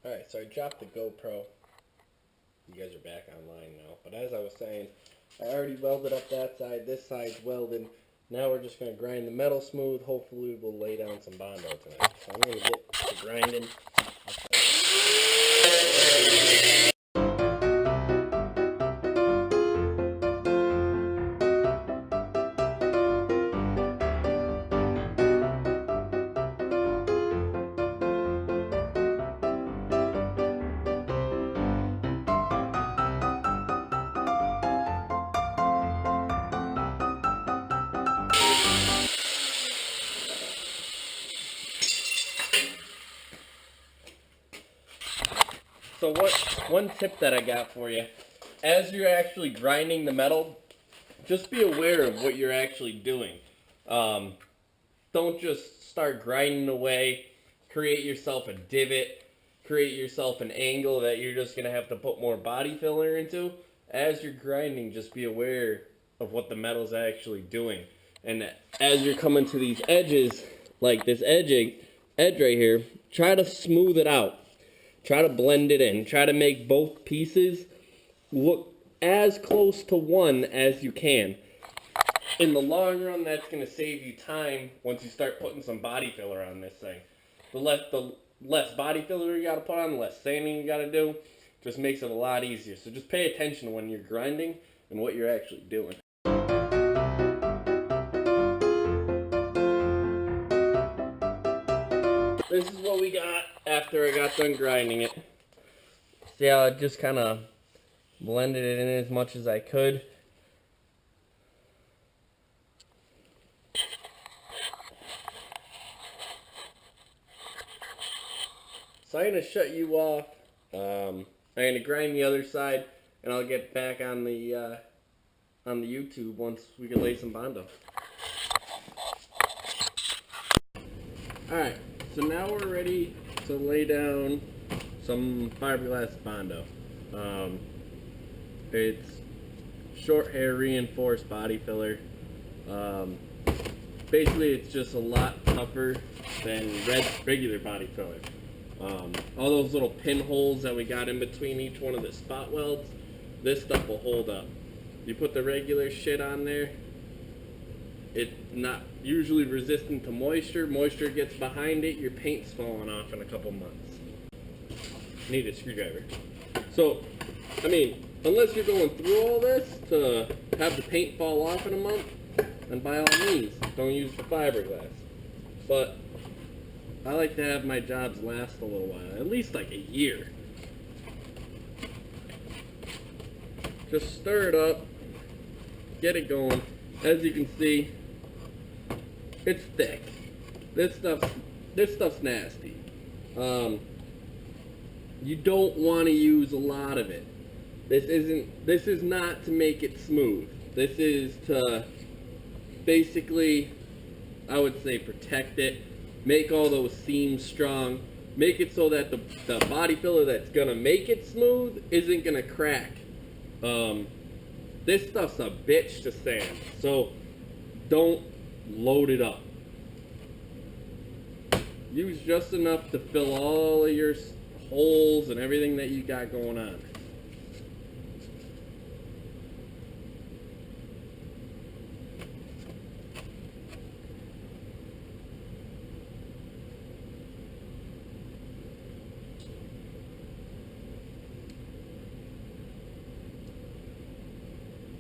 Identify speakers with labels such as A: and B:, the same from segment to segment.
A: Alright, so I dropped the GoPro. You guys are back online now. But as I was saying, I already welded up that side. This side's welded. Now we're just going to grind the metal smooth. Hopefully we'll lay down some Bondo tonight. So I'm going to get to grinding. So one tip that I got for you, as you're actually grinding the metal, just be aware of what you're actually doing. Don't just start grinding away, create yourself a divot, create yourself an angle that you're just going to have to put more body filler into. As you're grinding, just be aware of what the metal's actually doing. And as you're coming to these edges, like this edge right here, try to smooth it out. Try to blend it in. Try to make both pieces look as close to one as you can. In the long run, that's going to save you time once you start putting some body filler on this thing. The less body filler you got to put on, the less sanding you got to do, just makes it a lot easier. So just pay attention when you're grinding and what you're actually doing. This is what we got after I got done grinding it. See how I just kind of blended it in as much as I could. So I'm going to shut you off. I'm going to grind the other side, and I'll get back on the YouTube once we can lay some Bondo. Alright. So now we're ready to lay down some fiberglass Bondo. It's short hair reinforced body filler. Basically it's just a lot tougher than regular body filler. All those little pinholes that we got in between each one of the spot welds, this stuff will hold up. You put the regular shit on there, it's not usually resistant to moisture. Moisture gets behind it, your paint's falling off in a couple months. Need a screwdriver. So, I mean, unless you're going through all this to have the paint fall off in a month, then by all means, don't use the fiberglass. But I like to have my jobs last a little while, at least like a year. Just stir it up, get it going. As you can see, it's thick. This stuff's nasty. You don't want to use a lot of it. This is not to make it smooth. This is to basically, I would say, protect it. Make all those seams strong. Make it so that the body filler that's gonna make it smooth isn't gonna crack. This stuff's a bitch to sand, so don't load it up. Use just enough to fill all of your holes and everything that you got going on.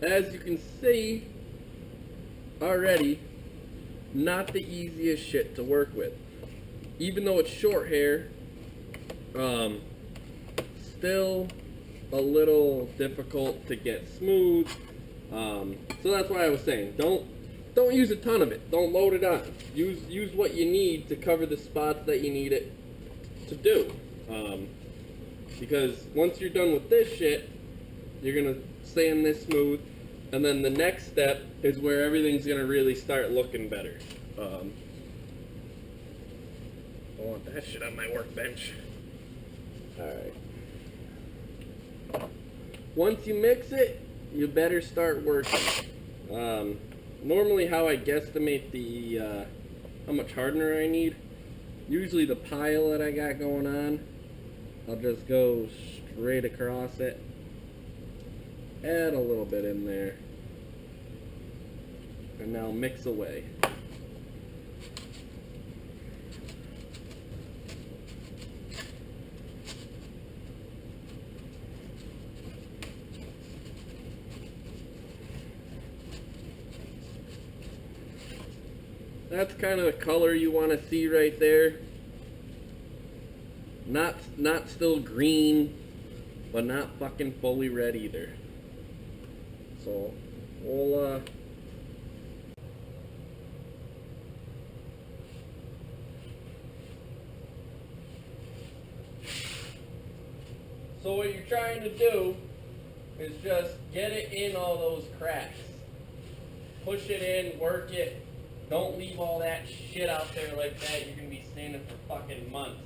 A: As you can see already, not the easiest shit to work with. Even though it's short hair, still a little difficult to get smooth. So that's why I was saying, don't use a ton of it. Don't load it on. Use what you need to cover the spots that you need it to do. Because once you're done with this shit, you're gonna sand this smooth, and then the next step is where everything's gonna really start looking better. I want that shit on my workbench. Alright. Once you mix it, you better start working. Normally how I guesstimate the how much hardener I need, usually the pile that I got going on I'll just go straight across it. Add a little bit in there. And now mix away. That's kind of the color you want to see right there. Not still green, but not fucking fully red either. So we'll so what you're trying to do is just get it in all those cracks. Push it in, work it. Don't leave all that shit out there like that. You're gonna be standing for fucking months.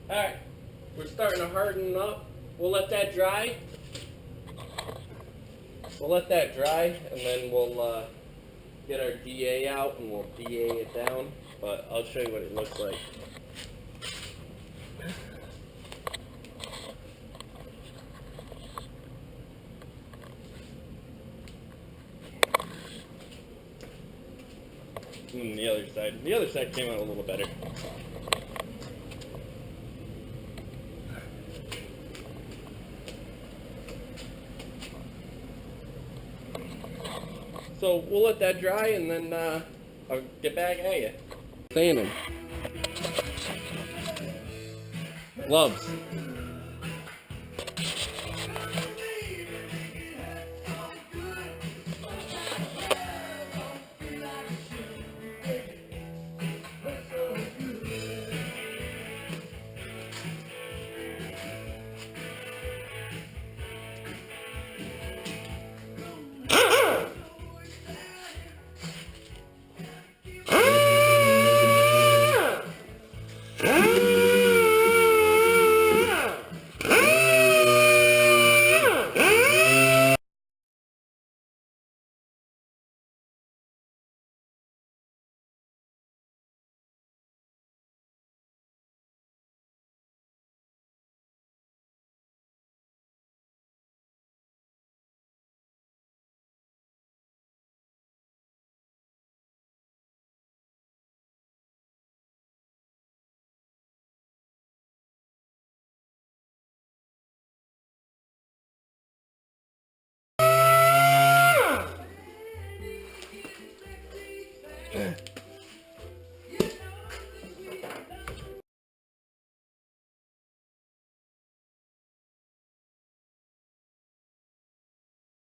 A: Alright, we're starting to harden up. We'll let that dry. And then we'll get our DA out and we'll DA it down. But I'll show you what it looks like. And the other side. The other side came out a little better. So we'll let that dry and then I'll get back at you. Sanding. Gloves.